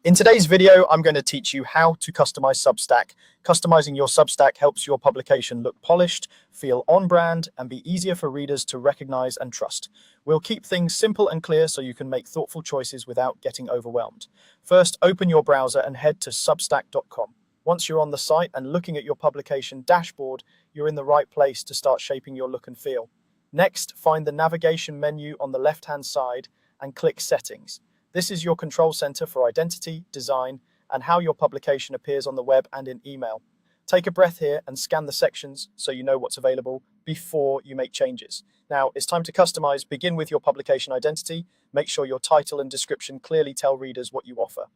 In today's video, I'm going to teach you how to customize Substack. Customizing your Substack helps your publication look polished, feel on brand, and be easier for readers to recognize and trust. We'll keep things simple and clear so you can make thoughtful choices without getting overwhelmed. First, open your browser and head to substack.com. Once you're on the site and looking at your publication dashboard, you're in the right place to start shaping your look and feel. Next, find the navigation menu on the left-hand side and click Settings. This is your control center for identity, design, and how your publication appears on the web and in email. Take a breath here and scan the sections so you know what's available before you make changes. Now, it's time to customize. Begin with your publication identity. Make sure your title and description clearly tell readers what you offer.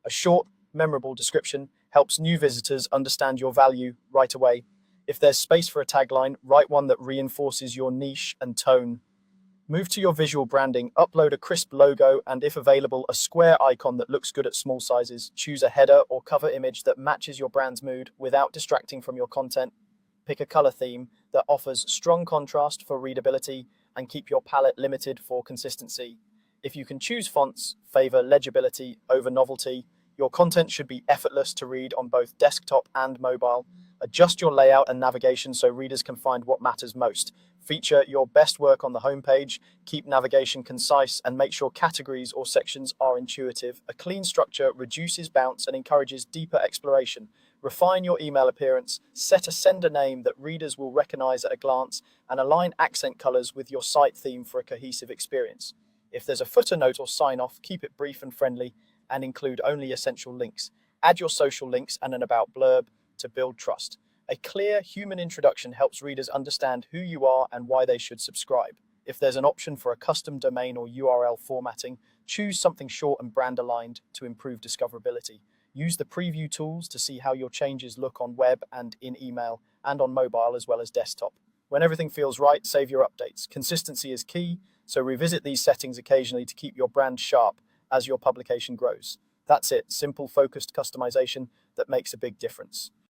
A short, memorable description helps new visitors understand your value right away. If there's space for a tagline, write one that reinforces your niche and tone. Move to your visual branding, upload a crisp logo, and if available, a square icon that looks good at small sizes. Choose a header or cover image that matches your brand's mood without distracting from your content. Pick a color theme that offers strong contrast for readability and keep your palette limited for consistency. If you can choose fonts, favor legibility over novelty. Your content should be effortless to read on both desktop and mobile. Adjust your layout and navigation so readers can find what matters most. Feature your best work on the homepage, keep navigation concise, and make sure categories or sections are intuitive. A clean structure reduces bounce and encourages deeper exploration. Refine your email appearance, set a sender name that readers will recognize at a glance, and align accent colors with your site theme for a cohesive experience. If there's a footer note or sign-off, keep it brief and friendly and include only essential links. Add your social links and an about blurb to build trust. A clear human introduction helps readers understand who you are and why they should subscribe. If there's an option for a custom domain or URL formatting, choose something short and brand aligned to improve discoverability. Use the preview tools to see how your changes look on web and in email and on mobile as well as desktop. When everything feels right, save your updates. Consistency is key, so revisit these settings occasionally to keep your brand sharp as your publication grows. That's it, simple, focused customization that makes a big difference.